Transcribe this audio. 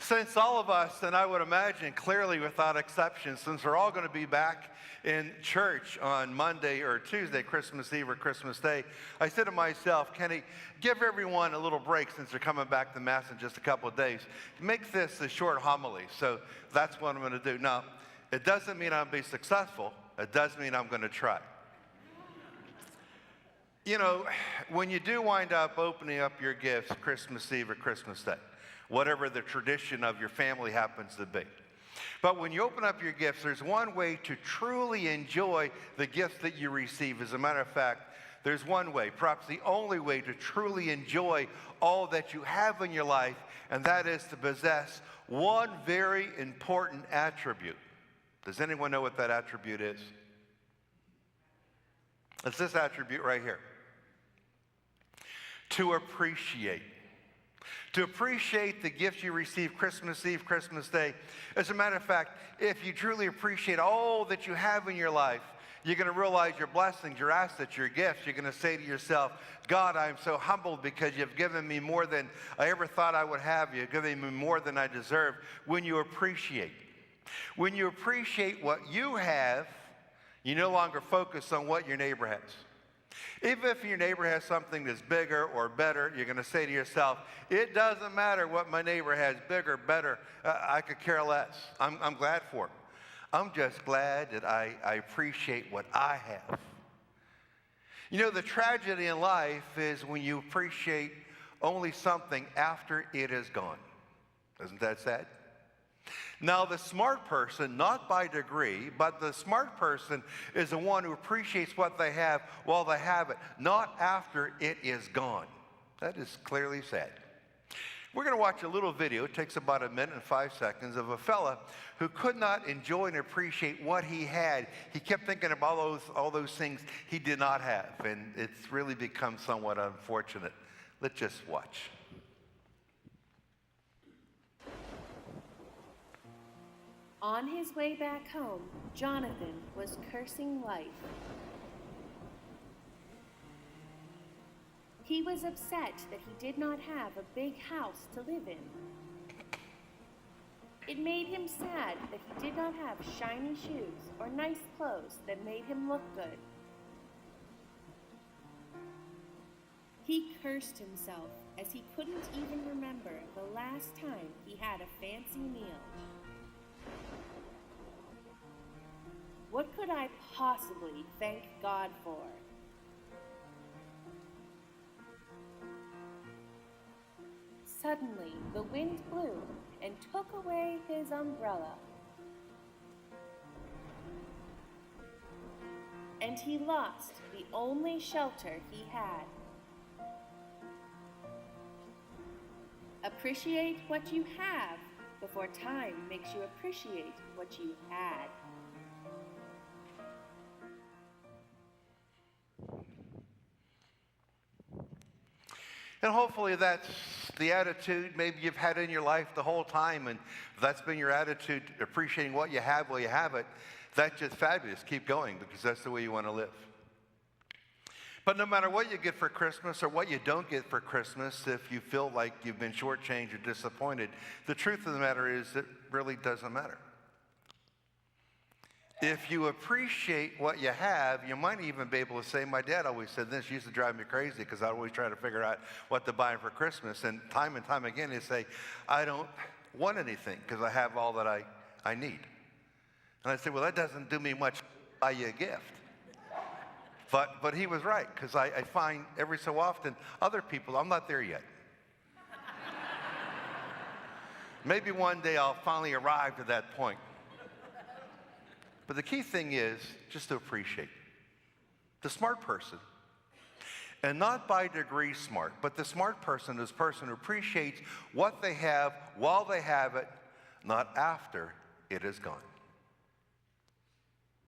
Since all of us, and I would imagine clearly without exception, since we're all going to be back in church on Monday or Tuesday, Christmas Eve or Christmas Day, I said to myself, Kenny, give everyone a little break since they're coming back to Mass in just a couple of days. Make this a short homily. So that's what I'm going to do. Now, it doesn't mean I'll be successful. It does mean I'm going to try. You know, when you do wind up opening up your gifts Christmas Eve or Christmas Day, whatever the tradition of your family happens to be. But when you open up your gifts, there's one way to truly enjoy the gifts that you receive. As a matter of fact, there's one way, perhaps the only way to truly enjoy all that you have in your life, and that is to possess one very important attribute. Does anyone know what that attribute is? It's this attribute right here. To appreciate. To appreciate the gifts you receive Christmas Eve, Christmas Day. As a matter of fact, if you truly appreciate all that you have in your life, you're going to realize your blessings, your assets, your gifts. You're going to say to yourself, God, I'm so humbled because you've given me more than I ever thought I would have. You've given me more than I deserve. When you appreciate. When you appreciate what you have, you no longer focus on what your neighbor has. Even if your neighbor has something that's bigger or better, you're going to say to yourself, it doesn't matter what my neighbor has, bigger, better, I could care less. I'm glad for it. I'm just glad that I appreciate what I have. You know, the tragedy in life is when you appreciate only something after it is gone. Isn't that sad? Now, the smart person, not by degree, but the smart person is the one who appreciates what they have while they have it, not after it is gone. That is clearly said. We're going to watch a little video. It takes about 1 minute and 5 seconds of a fella who could not enjoy and appreciate what he had. He kept thinking about all those things he did not have, and it's really become somewhat unfortunate. Let's just watch. On his way back home, Jonathan was cursing life. He was upset that he did not have a big house to live in. It made him sad that he did not have shiny shoes or nice clothes that made him look good. He cursed himself as he couldn't even remember the last time he had a fancy meal. What could I possibly thank God for? Suddenly, the wind blew and took away his umbrella. And he lost the only shelter he had. Appreciate what you have before time makes you appreciate what you had. And hopefully that's the attitude maybe you've had in your life the whole time, and if that's been your attitude, appreciating what you have while you have it, that's just fabulous. Keep going, because that's the way you want to live. But no matter what you get for Christmas or what you don't get for Christmas, if you feel like you've been shortchanged or disappointed, the truth of the matter is it really doesn't matter. If you appreciate what you have, you might even be able to say, my dad always said this, used to drive me crazy because I always try to figure out what to buy for Christmas. And time again, he'd say, I don't want anything because I have all that I need. And I'd say, well, that doesn't do me much to buy you a gift. But he was right, because I find every so often other people, I'm not there yet. Maybe one day I'll finally arrive to that point. But the key thing is just to appreciate. The smart person, and not by degree smart, but the smart person is the person who appreciates what they have while they have it, not after it is gone.